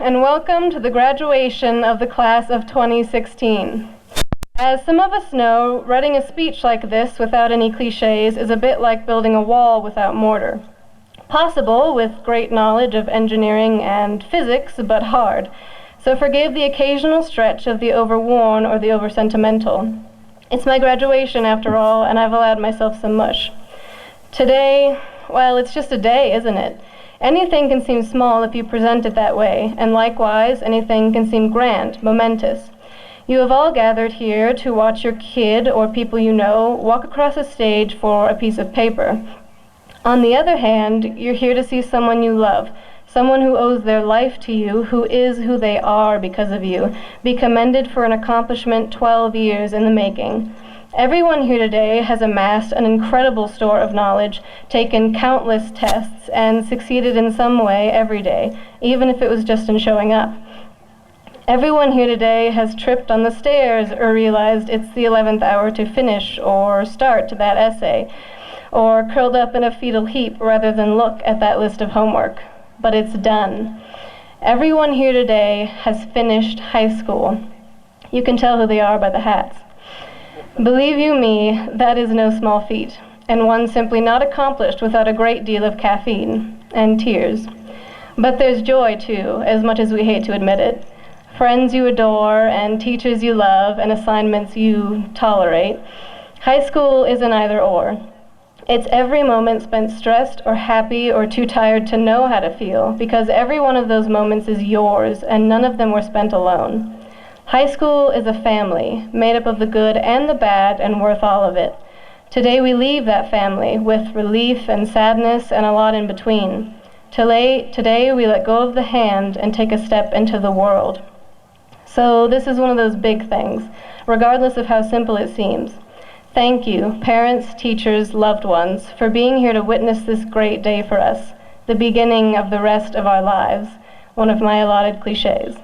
and welcome to the graduation of the class of 2016. As some of us know, writing a speech like this without any cliches is a bit like building a wall without mortar. Possible with great knowledge of engineering and physics, but hard. So forgive the occasional stretch of the overworn or the over-sentimental. It's my graduation after all, and I've allowed myself some mush. Today, well, it's just a day, isn't it? Anything can seem small if you present it that way, and likewise, anything can seem grand, momentous. You have all gathered here to watch your kid or people you know walk across a stage for a piece of paper. On the other hand, you're here to see someone you love, someone who owes their life to you, who is who they are because of you, be commended for an accomplishment 12 years in the making. Everyone here today has amassed an incredible store of knowledge, taken countless tests, and succeeded in some way every day, even if it was just in showing up. Everyone here today has tripped on the stairs or realized it's the 11th hour to finish or start that essay, or curled up in a fetal heap rather than look at that list of homework. But it's done. Everyone here today has finished high school. You can tell who they are by the hats. Believe you me, that is no small feat, and one simply not accomplished without a great deal of caffeine and tears. But there's joy too, as much as we hate to admit it. Friends you adore, and teachers you love, and assignments you tolerate. High school is an either or. It's every moment spent stressed or happy or too tired to know how to feel, because every one of those moments is yours, and none of them were spent alone. High school is a family, made up of the good and the bad, and worth all of it. Today we leave that family with relief and sadness and a lot in between. Today we let go of the hand and take a step into the world. So this is one of those big things, regardless of how simple it seems. Thank you, parents, teachers, loved ones, for being here to witness this great day for us, the beginning of the rest of our lives, one of my allotted cliches.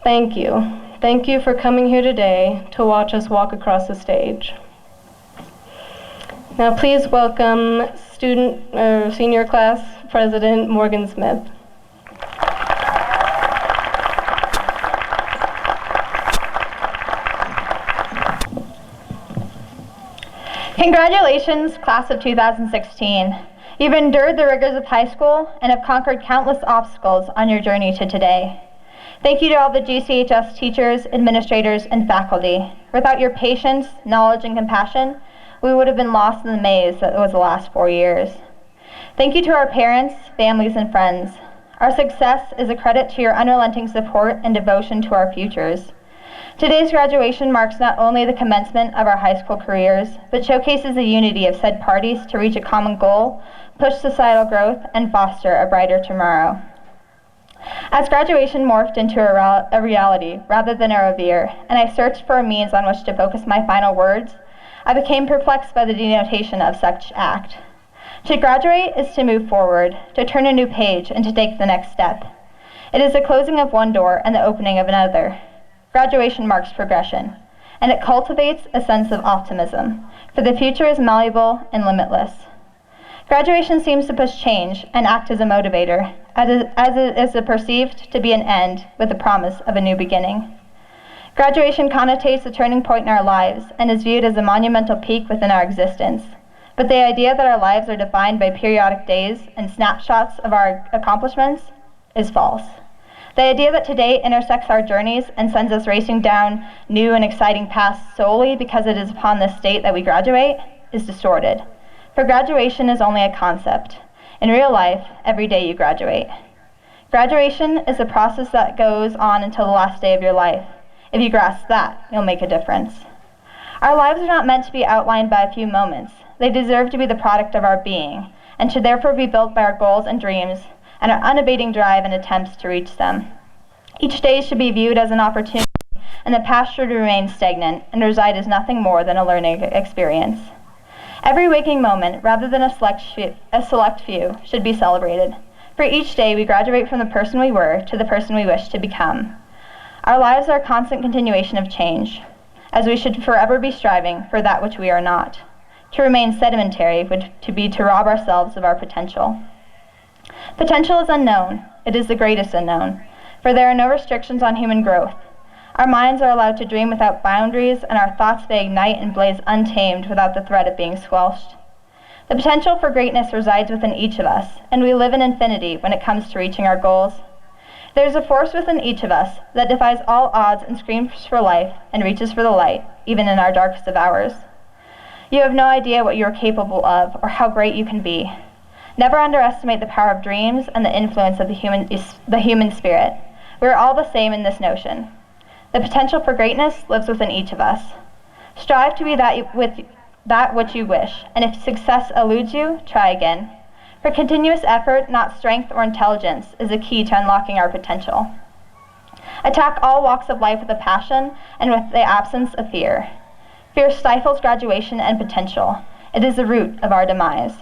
Thank you. Thank you for coming here today to watch us walk across the stage. Now please welcome senior class president Morgan Smith. Congratulations, class of 2016. You've endured the rigors of high school and have conquered countless obstacles on your journey to today. Thank you to all the GCHS teachers, administrators, and faculty. Without your patience, knowledge, and compassion, we would have been lost in the maze that was the last 4 years. Thank you to our parents, families, and friends. Our success is a credit to your unrelenting support and devotion to our futures. Today's graduation marks not only the commencement of our high school careers, but showcases the unity of said parties to reach a common goal, push societal growth, and foster a brighter tomorrow. As graduation morphed into a reality rather than a revere, and I searched for a means on which to focus my final words, I became perplexed by the denotation of such act. To graduate is to move forward, to turn a new page, and to take the next step. It is the closing of one door and the opening of another. Graduation marks progression, and it cultivates a sense of optimism, for the future is malleable and limitless. Graduation seems to push change and act as a motivator, as it is perceived to be an end with the promise of a new beginning. Graduation connotates a turning point in our lives and is viewed as a monumental peak within our existence. But the idea that our lives are defined by periodic days and snapshots of our accomplishments is false. The idea that today intersects our journeys and sends us racing down new and exciting paths solely because it is upon this date that we graduate is distorted. For graduation is only a concept. In real life, every day you graduate. Graduation is a process that goes on until the last day of your life. If you grasp that, you'll make a difference. Our lives are not meant to be outlined by a few moments. They deserve to be the product of our being, and should therefore be built by our goals and dreams, and our unabating drive and attempts to reach them. Each day should be viewed as an opportunity, and the past should remain stagnant and reside as nothing more than a learning experience. Every waking moment, rather than a select few, should be celebrated. For each day we graduate from the person we were to the person we wish to become. Our lives are a constant continuation of change, as we should forever be striving for that which we are not. To remain sedimentary would be to rob ourselves of our potential. Potential is unknown. It is the greatest unknown. For there are no restrictions on human growth. Our minds are allowed to dream without boundaries, and our thoughts may ignite and blaze untamed without the threat of being squelched. The potential for greatness resides within each of us, and we live in infinity when it comes to reaching our goals. There is a force within each of us that defies all odds and screams for life and reaches for the light, even in our darkest of hours. You have no idea what you are capable of or how great you can be. Never underestimate the power of dreams and the influence of the human spirit. We are all the same in this notion. The potential for greatness lives within each of us. Strive to be that which you wish, and if success eludes you, try again. For continuous effort, not strength or intelligence, is the key to unlocking our potential. Attack all walks of life with a passion and with the absence of fear. Fear stifles graduation and potential. It is the root of our demise.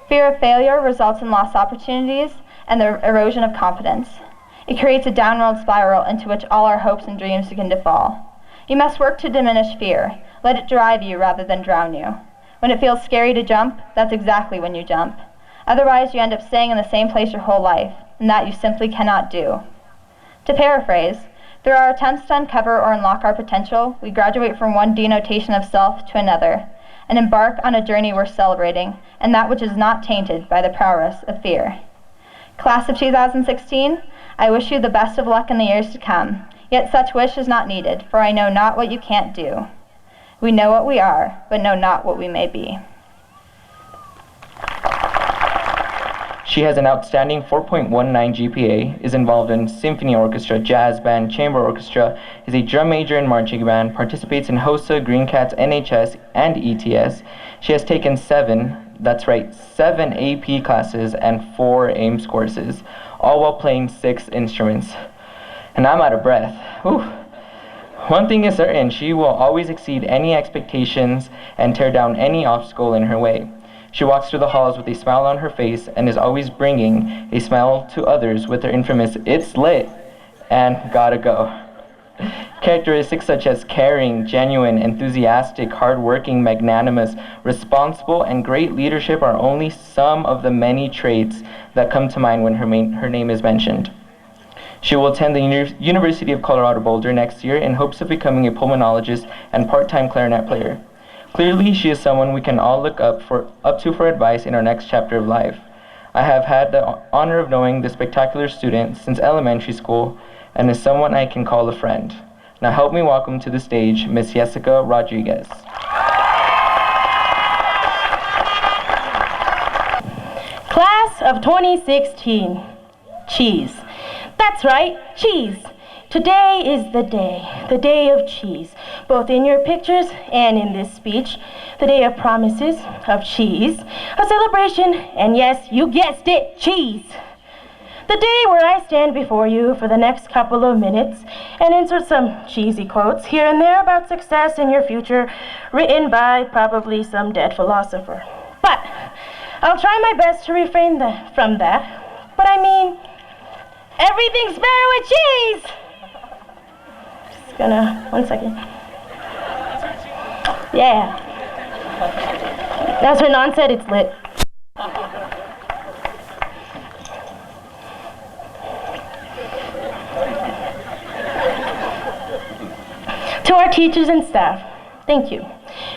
Fear of failure results in lost opportunities and the erosion of confidence. It creates a downward spiral into which all our hopes and dreams begin to fall. You must work to diminish fear. Let it drive you rather than drown you. When it feels scary to jump, that's exactly when you jump. Otherwise, you end up staying in the same place your whole life, and that you simply cannot do. To paraphrase, through our attempts to uncover or unlock our potential, we graduate from one denotation of self to another, and embark on a journey worth celebrating, and that which is not tainted by the prowess of fear. Class of 2016, I wish you the best of luck in the years to come, yet such wish is not needed, for I know not what you can't do. We know what we are, but know not what we may be. She has an outstanding 4.19 GPA, is involved in symphony orchestra, jazz band, chamber orchestra, is a drum major in marching band, participates in HOSA, Green Cats, NHS, and ETS. She has taken 7 AP classes and 4 AIMS courses, all while playing 6 instruments. And I'm out of breath. Whew. One thing is certain, she will always exceed any expectations and tear down any obstacle in her way. She walks through the halls with a smile on her face and is always bringing a smile to others with her infamous "it's lit" and "gotta go." Characteristics such as caring, genuine, enthusiastic, hardworking, magnanimous, responsible, and great leadership are only some of the many traits that come to mind when her name is mentioned. She will attend the University of Colorado Boulder next year in hopes of becoming a pulmonologist and part-time clarinet player. Clearly, she is someone we can all look up to for advice in our next chapter of life. I have had the honor of knowing this spectacular student since elementary school and is someone I can call a friend. Now help me welcome to the stage Miss Jessica Rodriguez. Class of 2016. Cheese. That's right, cheese. Today is the day of cheese, both in your pictures and in this speech. The day of promises, of cheese, a celebration, and yes, you guessed it, cheese. The day where I stand before you for the next couple of minutes and insert some cheesy quotes here and there about success in your future, written by probably some dead philosopher. But I'll try my best to refrain from that. But I mean, everything's better with cheese! One second. Yeah. As Hernan said, it's lit. To our teachers and staff, thank you.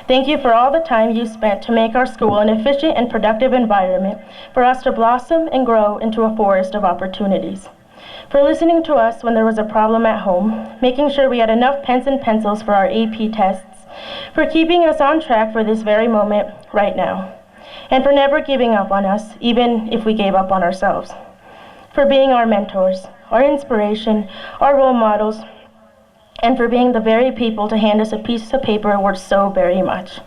Thank you for all the time you spent to make our school an efficient and productive environment for us to blossom and grow into a forest of opportunities. For listening to us when there was a problem at home, making sure we had enough pens and pencils for our AP tests, for keeping us on track for this very moment right now, and for never giving up on us, even if we gave up on ourselves. For being our mentors, our inspiration, our role models, and for being the very people to hand us a piece of paper worth so very much.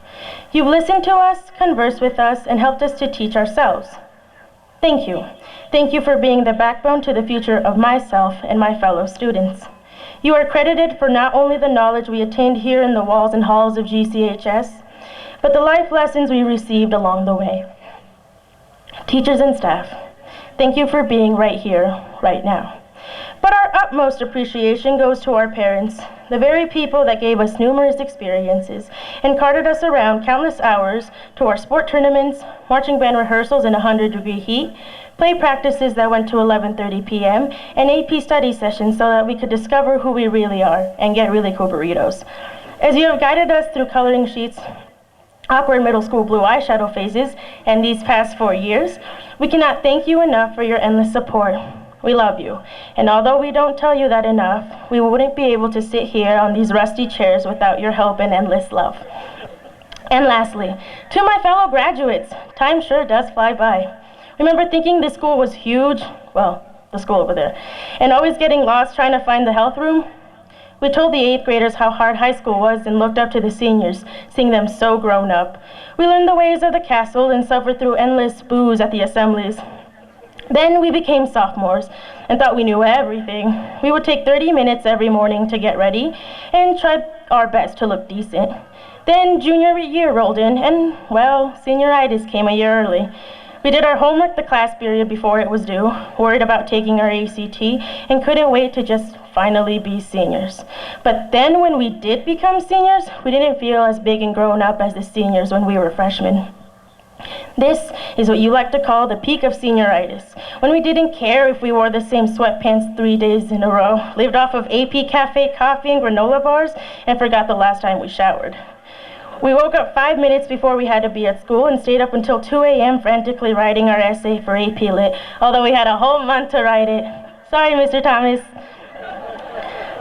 You've listened to us, conversed with us, and helped us to teach ourselves. Thank you. Thank you for being the backbone to the future of myself and my fellow students. You are credited for not only the knowledge we attained here in the walls and halls of GCHS, but the life lessons we received along the way. Teachers and staff, thank you for being right here, right now. But our utmost appreciation goes to our parents, the very people that gave us numerous experiences and carted us around countless hours to our sport tournaments, marching band rehearsals in 100-degree heat, play practices that went to 11:30 p.m., and AP study sessions so that we could discover who we really are and get really cool burritos. As you have guided us through coloring sheets, awkward middle school blue eyeshadow phases, and these past 4 years, we cannot thank you enough for your endless support. We love you, and although we don't tell you that enough, we wouldn't be able to sit here on these rusty chairs without your help and endless love. And lastly, to my fellow graduates, time sure does fly by. Remember thinking this school was huge? Well, the school over there. And always getting lost trying to find the health room? We told the 8th graders how hard high school was and looked up to the seniors, seeing them so grown up. We learned the ways of the castle and suffered through endless boos at the assemblies. Then we became sophomores and thought we knew everything. We would take 30 minutes every morning to get ready and try our best to look decent. Then junior year rolled in and, well, senioritis came a year early. We did our homework the class period before it was due, worried about taking our ACT, and couldn't wait to just finally be seniors. But then when we did become seniors, we didn't feel as big and grown up as the seniors when we were freshmen. This is what you like to call the peak of senioritis, when we didn't care if we wore the same sweatpants 3 days in a row, lived off of AP Cafe coffee and granola bars, and forgot the last time we showered. We woke up 5 minutes before we had to be at school and stayed up until 2 a.m. frantically writing our essay for AP Lit, although we had a whole month to write it. Sorry, Mr. Thomas.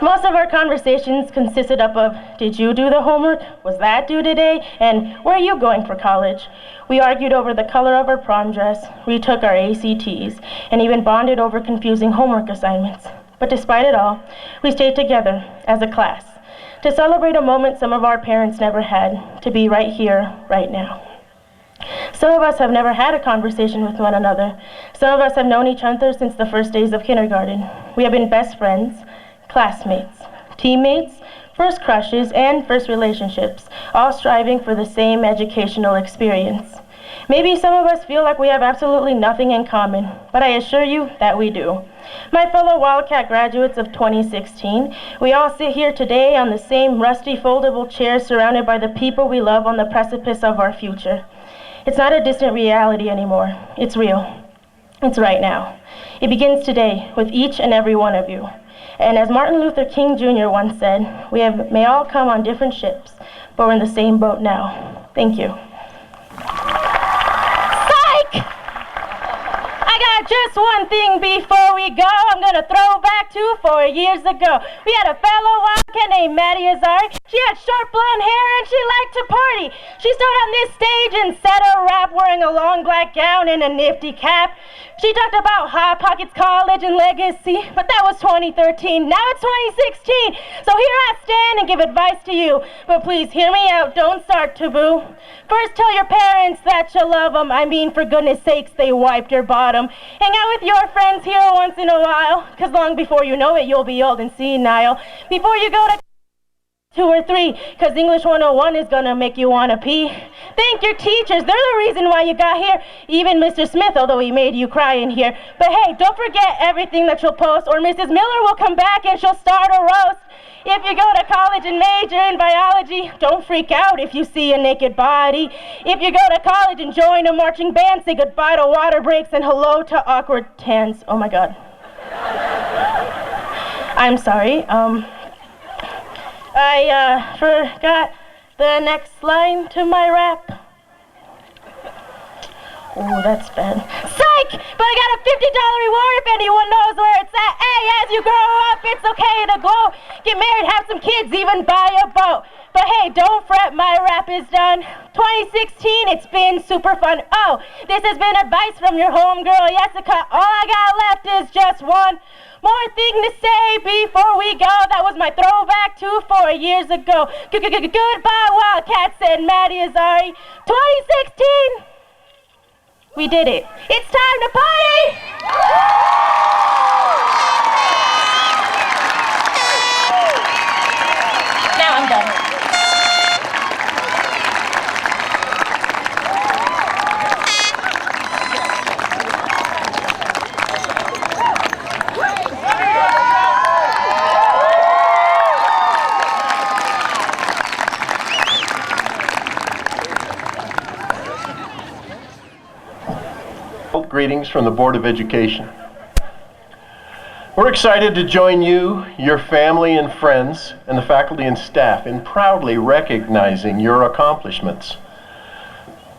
Most of our conversations consisted of, did you do the homework? Was that due today? And where are you going for college? We argued over the color of our prom dress, retook our ACTs, and even bonded over confusing homework assignments. But despite it all, we stayed together as a class to celebrate a moment some of our parents never had, to be right here, right now. Some of us have never had a conversation with one another. Some of us have known each other since the first days of kindergarten. We have been best friends, classmates, teammates, first crushes, and first relationships, all striving for the same educational experience. Maybe some of us feel like we have absolutely nothing in common, but I assure you that we do. My fellow Wildcat graduates of 2016, we all sit here today on the same rusty foldable chairs surrounded by the people we love on the precipice of our future. It's not a distant reality anymore. It's real. It's right now. It begins today with each and every one of you. And as Martin Luther King Jr. once said, may all come on different ships, but we're in the same boat now. Thank you. Psych! I got just one thing before we go. I'm gonna throw back to 4 years ago. We had a fellow Wildcat named Maddie Azari. She had short blonde hair and she liked to party. She stood on this stage and said a rap wearing a long black gown and a nifty cap. She talked about Hot Pockets College and legacy, but that was 2013. Now it's 2016. So here I stand and give advice to you. But please hear me out, don't start to boo. First tell your parents that you love them. I mean, for goodness sakes, they wiped your bottom. Hang out with your friends here once in a while, cause long before you know it, you'll be old and senile. Before you go to 2 or 3, cause English 101 is gonna make you wanna pee. Thank your teachers, they're the reason why you got here. Even Mr. Smith, although he made you cry in here. But hey, don't forget everything that you'll post, or Mrs. Miller will come back and she'll start a roast. If you go to college and major in biology, don't freak out if you see a naked body. If you go to college and join a marching band, say goodbye to water breaks and hello to awkward tans. Oh my God. I'm sorry. I forgot the next line to my rap. Oh, that's bad. Psych! But I got a $50 reward if anyone knows where it's at. Hey, as you grow up, it's okay to glow. Get married, have some kids, even buy a boat. But hey, don't fret, my rap is done. 2016, it's been super fun. Oh, this has been advice from your homegirl, Jessica. All I got left is just one more thing to say before we go. That was my throwback to 4 years ago. Goodbye, Wildcat, said Maddie Azari. 2016, we did it. It's time to party! Now I'm done. greetings from the Board of Education. We're excited to join you, your family and friends, and the faculty and staff in proudly recognizing your accomplishments.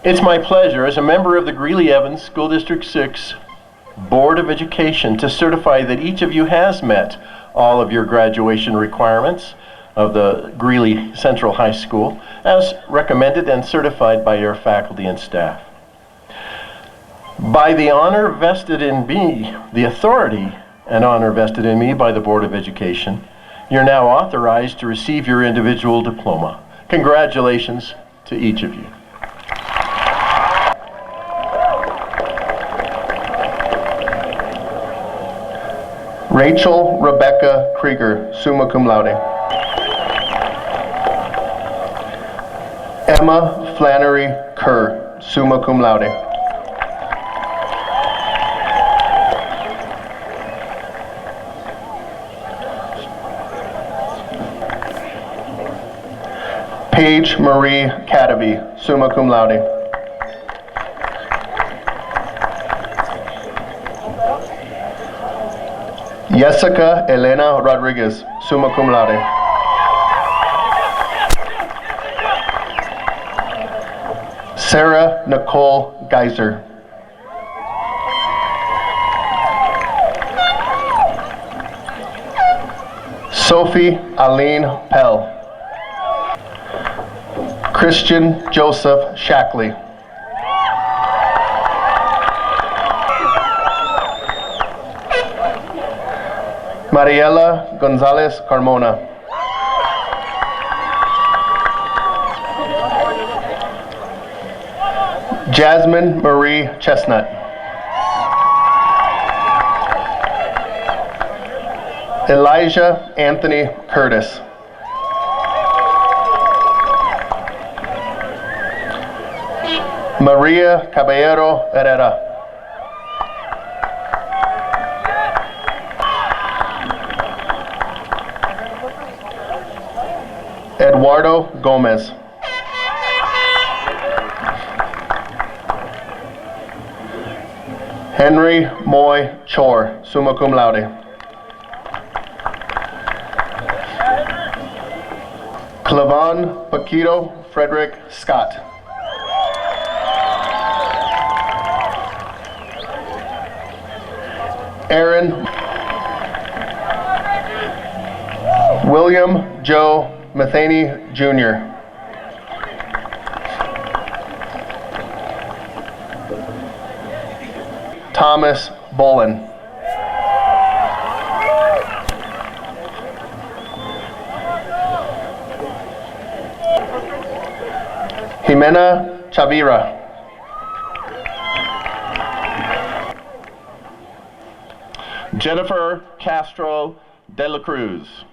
It's my pleasure as a member of the Greeley-Evans School District 6 Board of Education to certify that each of you has met all of your graduation requirements of the Greeley Central High School as recommended and certified by your faculty and staff. By the honor vested in me, the authority and honor vested in me by the Board of Education, you're now authorized to receive your individual diploma. Congratulations to each of you. Rachel Rebecca Krieger, summa cum laude. Emma Flannery Kerr, summa cum laude. Paige Marie Cadeby, summa cum laude. Jessica Elena Rodriguez, summa cum laude. Sarah Nicole Geiser. Sophie Aline Pell. Christian Joseph Shackley. Mariela Gonzalez Carmona. Jasmine Marie Chestnut. Elijah Anthony Curtis. Maria Caballero Herrera. Eduardo Gomez. Henry Moy Chor, summa cum laude. Clavon Paquito Frederick Scott. Aaron William Joe Matheny Jr. Thomas Bolin. Jimena Chavira. Jennifer Castro de la Cruz.